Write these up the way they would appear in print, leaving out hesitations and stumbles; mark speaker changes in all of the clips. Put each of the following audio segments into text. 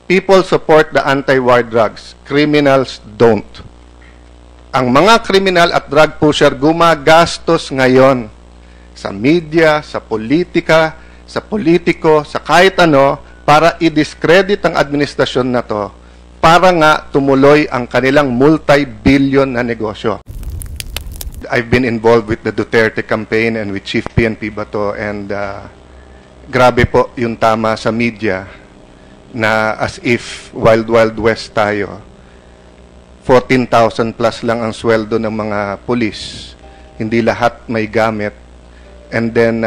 Speaker 1: People support the anti-war drugs. Criminals don't. Ang mga kriminal at drug pusher gumagastos ngayon sa media, sa politika, sa politiko, sa kahit ano, para i-discredit ang administrasyon na to, para nga tumuloy ang kanilang multi-billion na negosyo. I've been involved with the Duterte campaign and with Chief PNP Bato, and grabe po yung tama sa media na as if Wild Wild West tayo. 14,000 plus lang ang sweldo ng mga pulis. Hindi lahat may gamit. And then,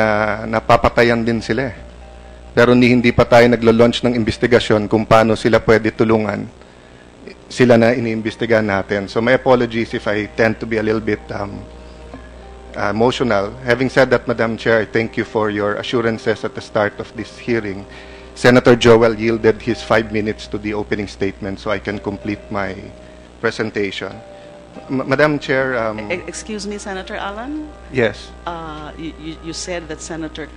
Speaker 1: napapatayan din sila. Pero hindi pa tayo naglo-launch ng investigasyon kung paano sila pwede tulungan. Sila na iniimbestigahan natin. So, my apologies if I tend to be a little bit emotional. Having said that, Madam Chair, I thank you for your assurances at the start of this hearing. Senator Joel yielded his 5 minutes to the opening statement so I can complete my presentation. Madam Chair...
Speaker 2: Excuse me, Senator Alan?
Speaker 1: Yes.
Speaker 2: You said that Senator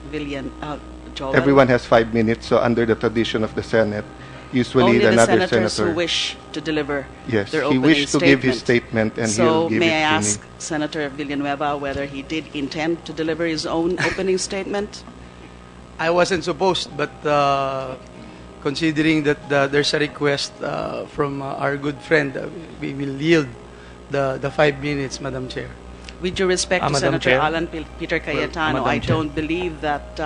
Speaker 2: Joel...
Speaker 1: Everyone has 5 minutes, so under the tradition of the Senate, usually
Speaker 2: only
Speaker 1: another
Speaker 2: the senators
Speaker 1: senator...
Speaker 2: who wish to deliver
Speaker 1: yes,
Speaker 2: their
Speaker 1: he
Speaker 2: opening
Speaker 1: wished to give his statement, and he'll
Speaker 2: so
Speaker 1: give it to me.
Speaker 2: may I ask Senator Villanueva whether he did intend to deliver his own opening statement?
Speaker 3: I wasn't supposed, but considering that there's a request from our good friend, we will yield the 5 minutes, Madam Chair.
Speaker 2: With due respect to
Speaker 3: Madam
Speaker 2: Senator
Speaker 3: Chair.
Speaker 2: Alan Peter Cayetano,
Speaker 3: Madam
Speaker 2: I
Speaker 3: Chair.
Speaker 2: don't believe that,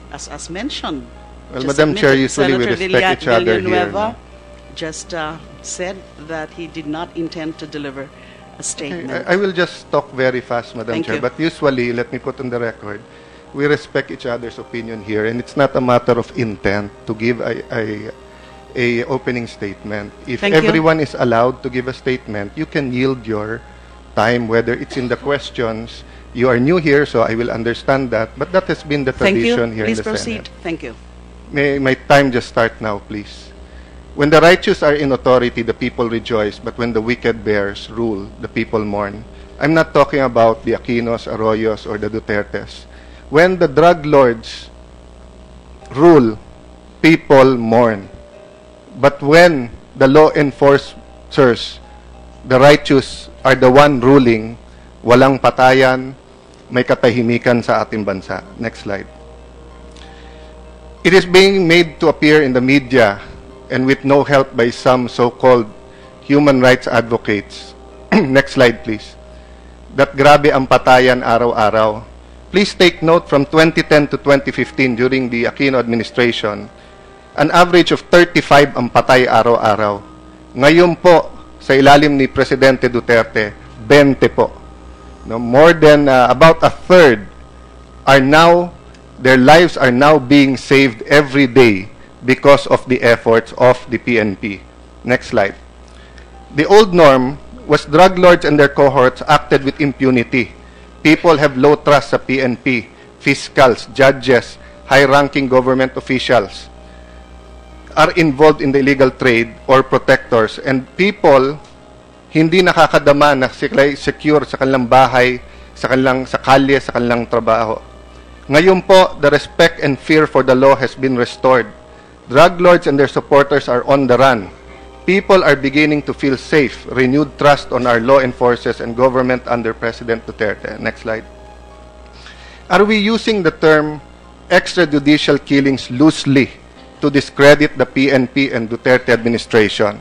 Speaker 2: as mentioned,
Speaker 1: Well,
Speaker 2: just
Speaker 1: Madam Chair,
Speaker 2: admitted,
Speaker 1: usually we
Speaker 2: Senator
Speaker 1: respect each other here.
Speaker 2: Villanueva
Speaker 1: No?
Speaker 2: just said that he did not intend to deliver a statement.
Speaker 1: I will just talk very fast, Madam
Speaker 2: Thank
Speaker 1: Chair.
Speaker 2: you.
Speaker 1: But usually, let me put on the record, we respect each other's opinion here, and it's not a matter of intent to give a opening statement. If
Speaker 2: Thank you.
Speaker 1: everyone is allowed to give a statement, you can yield your time, whether it's in the questions. You are new here, so I will understand that. But that has been the
Speaker 2: Thank you.
Speaker 1: tradition here
Speaker 2: Please
Speaker 1: in the
Speaker 2: proceed.
Speaker 1: Senate.
Speaker 2: Thank you.
Speaker 1: May my time just start now, please. When the righteous are in authority, the people rejoice, but when the wicked bears rule, the people mourn. I'm not talking about the Aquinos, Arroyos, or the Dutertes. When the drug lords rule, people mourn. But when the law enforcers, the righteous, are the one ruling, walang patayan, may katahimikan sa ating bansa. Next slide. It is being made to appear in the media, and with no help by some so-called human rights advocates. Next slide, please. That grabe ang patayan araw-araw. Please take note from 2010 to 2015 during the Aquino administration, an average of 35 ang patay araw-araw. Ngayon po, sa ilalim ni Presidente Duterte, 20 po. No, more than about a third are now, their lives are now being saved every day because of the efforts of the PNP. Next slide. The old norm was drug lords and their cohorts acted with impunity. People have low trust sa PNP, fiscals, judges, high-ranking government officials are involved in the illegal trade or protectors, and people hindi nakakadama na sila secure sa kanilang bahay, sa kalye, sa kanilang trabaho. Ngayon po, the respect and fear for the law has been restored. Drug lords and their supporters are on the run. People are beginning to feel safe, renewed trust on our law enforcers and government under President Duterte. Next slide. Are we using the term extrajudicial killings loosely to discredit the PNP and Duterte administration?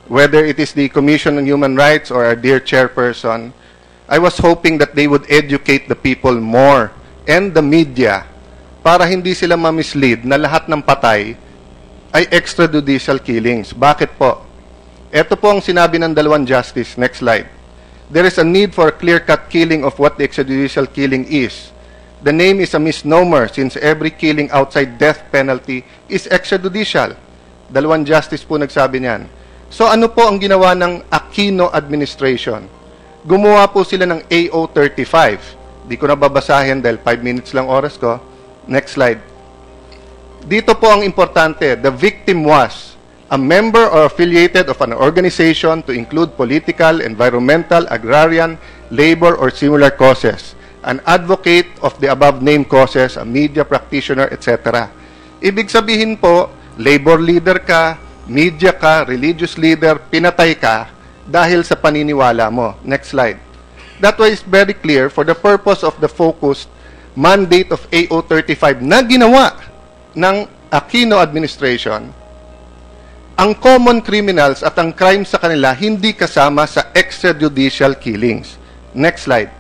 Speaker 1: Whether it is the Commission on Human Rights or our dear chairperson, I was hoping that they would educate the people more and the media para hindi sila ma-mislead na lahat ng patay ay extrajudicial killings. Bakit po? Ito po ang sinabi ng dalawang justice. Next slide. There is a need for a clear-cut killing of what the extrajudicial killing is. The name is a misnomer since every killing outside death penalty is extrajudicial. Dalawang justice po nagsabi niyan. So ano po ang ginawa ng Aquino administration? Gumawa po sila ng AO35. Di ko na babasahin dahil 5 minutes lang oras ko. Next slide. Dito po ang importante. The victim was a member or affiliated of an organization to include political, environmental, agrarian, labor, or similar causes. An advocate of the above-named causes, a media practitioner, etc. Ibig sabihin po, labor leader ka, media ka, religious leader, pinatay ka dahil sa paniniwala mo. Next slide. That way is very clear for the purpose of the focused mandate of AO 35 na ginawa ng Aquino administration. Ang common criminals at ang crime sa kanila hindi kasama sa extrajudicial killings. Next slide.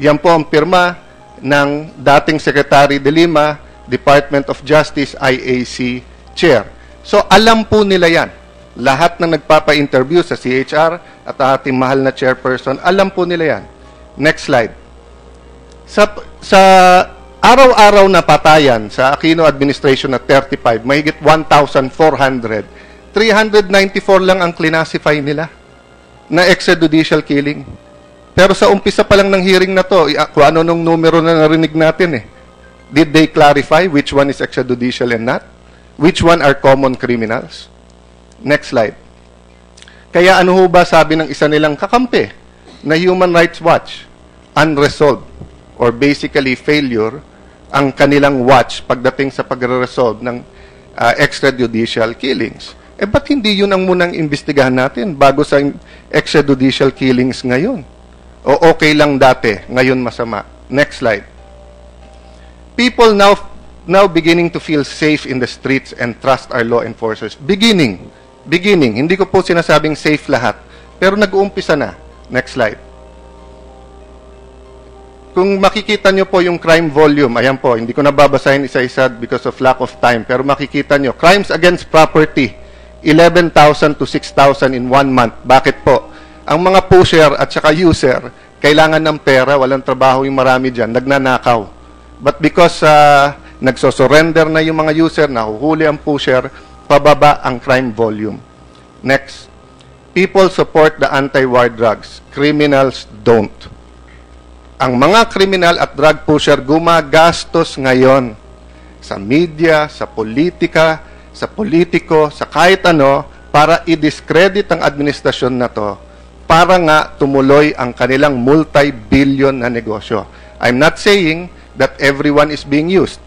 Speaker 1: Yan po ang pirma ng dating Secretary de Lima, Department of Justice, IAC Chair. So alam po nila yan. Lahat ng nagpapa-interview sa CHR at ating mahal na chairperson, alam po nila yan. Next slide. Sa araw-araw na patayan sa Aquino administration na 35, mahigit 1,400, 394 lang ang classify nila na extrajudicial killing. Pero sa umpisa pa lang ng hearing na to, kung ano nung numero na narinig natin did they clarify which one is extrajudicial and not? Which one are common criminals? Next slide. Kaya ano ho ba sabi ng isa nilang kakampi na Human Rights Watch? Unresolved or basically failure ang kanilang watch pagdating sa pagre-resolve ng extrajudicial killings. Ba't hindi yun ang munang imbestigahan natin bago sa extrajudicial killings ngayon? O okay lang dati, ngayon masama. Next slide. People now beginning to feel safe in the streets and trust our law enforcers. Beginning. Hindi ko po sinasabing safe lahat, pero nag-uumpisa na. Next slide. Kung makikita nyo po yung crime volume, ayan po, hindi ko nababasahin isa-isa because of lack of time, pero makikita nyo, crimes against property, 11,000 to 6,000 in 1 month. Bakit po? Ang mga pusher at saka user, kailangan ng pera, walang trabaho yung marami dyan, nagnanakaw. But because nagsosurrender na yung mga user, nahuhuli ang pusher, pababa ang crime volume. Next. People support the anti-war drugs. Criminals don't. Ang mga kriminal at drug pusher gumagastos ngayon sa media, sa politika, sa politiko, sa kahit ano, para i-discredit ang administrasyon na to, para nga tumuloy ang kanilang multi-billion na negosyo. I'm not saying that everyone is being used.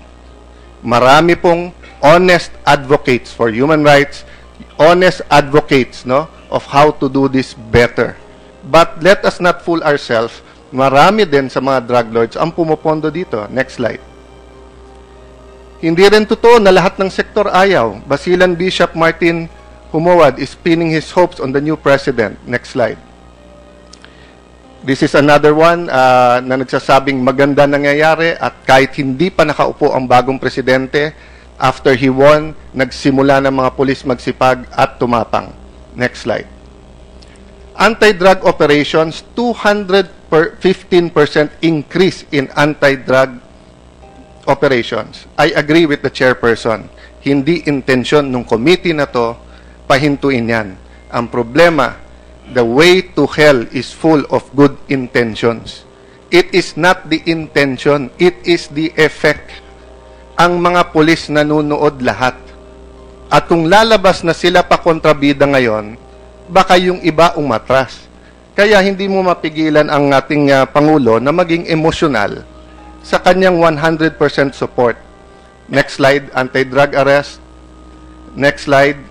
Speaker 1: Marami pong honest advocates for human rights, honest advocates of how to do this better. But let us not fool ourselves. Marami din sa mga drug lords ang pumupondo dito. Next slide. Hindi rin totoo na lahat ng sektor ayaw. Basilan Bishop Martin Humawad is pinning his hopes on the new president. Next slide. This is another one na nagsasabing maganda nangyayari at kahit hindi pa nakaupo ang bagong presidente, after he won, nagsimula ng mga pulis magsipag at tumapang. Next slide. Anti-drug operations, 215% increase in anti-drug operations. I agree with the chairperson. Hindi intensyon ng committee na to pahintuin yan. Ang problema, the way to hell is full of good intentions. It is not the intention, it is the effect. Ang mga pulis nanunood lahat. At kung lalabas na sila pa kontrabida ngayon, baka yung iba umatras. Kaya hindi mo mapigilan ang ating Pangulo na maging emosyonal sa kanyang 100% support. Next slide, anti-drug arrest. Next slide.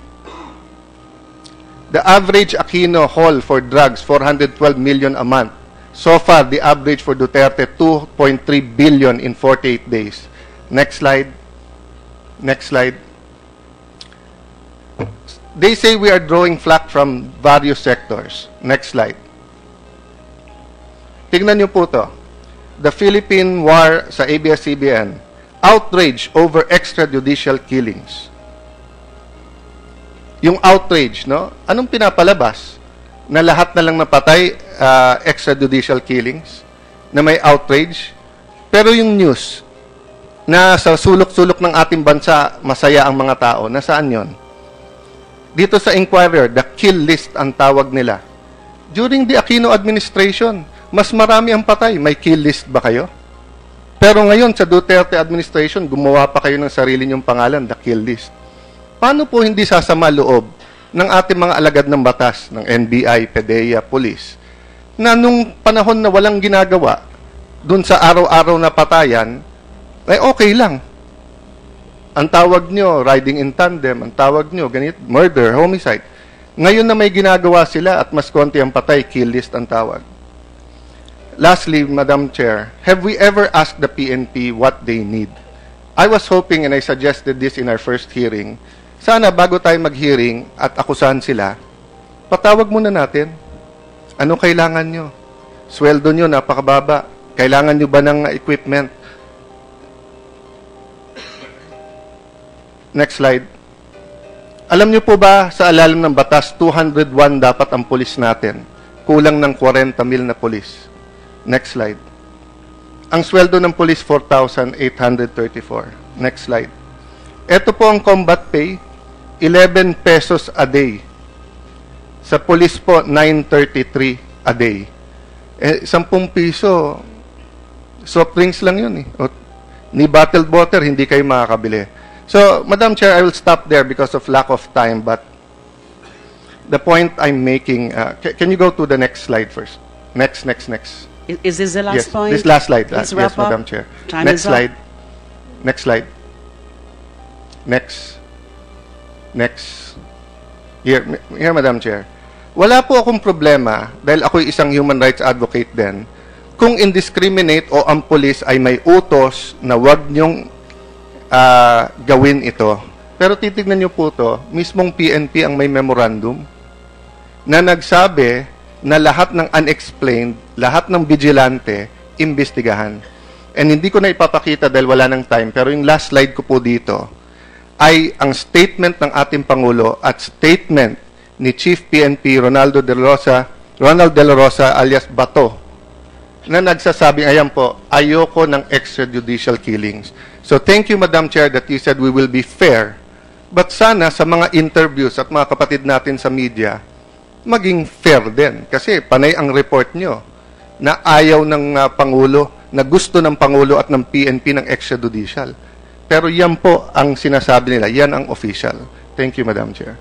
Speaker 1: The average Aquino haul for drugs, 412 million a month. So far, the average for Duterte, 2.3 billion in 48 days. Next slide. Next slide. They say we are drawing flack from various sectors. Next slide. Tignan niyo po to. The Philippine War sa ABS-CBN. Outrage over extrajudicial killings. Yung outrage, anong pinapalabas? Na lahat na lang napatay, extrajudicial killings, na may outrage. Pero yung news, na sa sulok-sulok ng ating bansa, masaya ang mga tao, nasaan yon? Dito sa Inquirer, the kill list ang tawag nila. During the Aquino administration, mas marami ang patay. May kill list ba kayo? Pero ngayon, sa Duterte administration, gumawa pa kayo ng sarili niyong pangalan, the kill list. Paano po hindi sasama loob ng ating mga alagad ng batas, ng NBI, PDEA, Police, na nung panahon na walang ginagawa, dun sa araw-araw na patayan, ay okay lang. Ang tawag nyo, riding in tandem. Ang tawag nyo, ganit, murder, homicide. Ngayon na may ginagawa sila at mas konti ang patay, kill list ang tawag. Lastly, Madam Chair, have we ever asked the PNP what they need? I was hoping, and I suggested this in our first hearing, sana bago tayo mag-hearing at akusahan sila, patawag muna natin. Ano kailangan nyo? Sweldo nyo, napakababa. Kailangan nyo ba ng equipment? Next slide. Alam nyo po ba, sa alalim ng batas, 201 dapat ang pulis natin. Kulang ng 40 mil na pulis. Next slide. Ang sweldo ng pulis, 4,834. Next slide. Ito po ang combat pay, 11 pesos a day. Sa pulis po, 933 a day. 10 piso, soft drinks lang yun eh. O, ni bottled water, hindi kayo makakabili. So, Madam Chair, I will stop there because of lack of time, but the point I'm making, can you go to the next slide first? Next.
Speaker 2: Is this the last
Speaker 1: Yes,
Speaker 2: point?
Speaker 1: this last slide.
Speaker 2: Let's
Speaker 1: Yes,
Speaker 2: wrap up.
Speaker 1: Madam Chair.
Speaker 2: Time
Speaker 1: Next
Speaker 2: is up.
Speaker 1: slide. Next slide. Next. Here, Madam Chair. Wala po akong problema dahil ako'y isang human rights advocate din kung indiscriminate o ang pulis ay may utos na wag niyong gawin ito. Pero titignan niyo po to, mismong PNP ang may memorandum na nagsabi na lahat ng unexplained, lahat ng vigilante, imbestigahan. And hindi ko na ipapakita dahil wala ng time, pero yung last slide ko po dito ay ang statement ng ating Pangulo at statement ni Chief PNP Ronald De La Rosa alias Bato na nagsasabing, ayan po, ayoko ng extrajudicial killings. So thank you, Madam Chair, that you said we will be fair. But sana sa mga interviews at mga kapatid natin sa media, maging fair din. Kasi panay ang report nyo na ayaw ng Pangulo, na gusto ng Pangulo at ng PNP ng extrajudicial. Pero yan po ang sinasabi nila, yan ang official. Thank you, Madam Chair.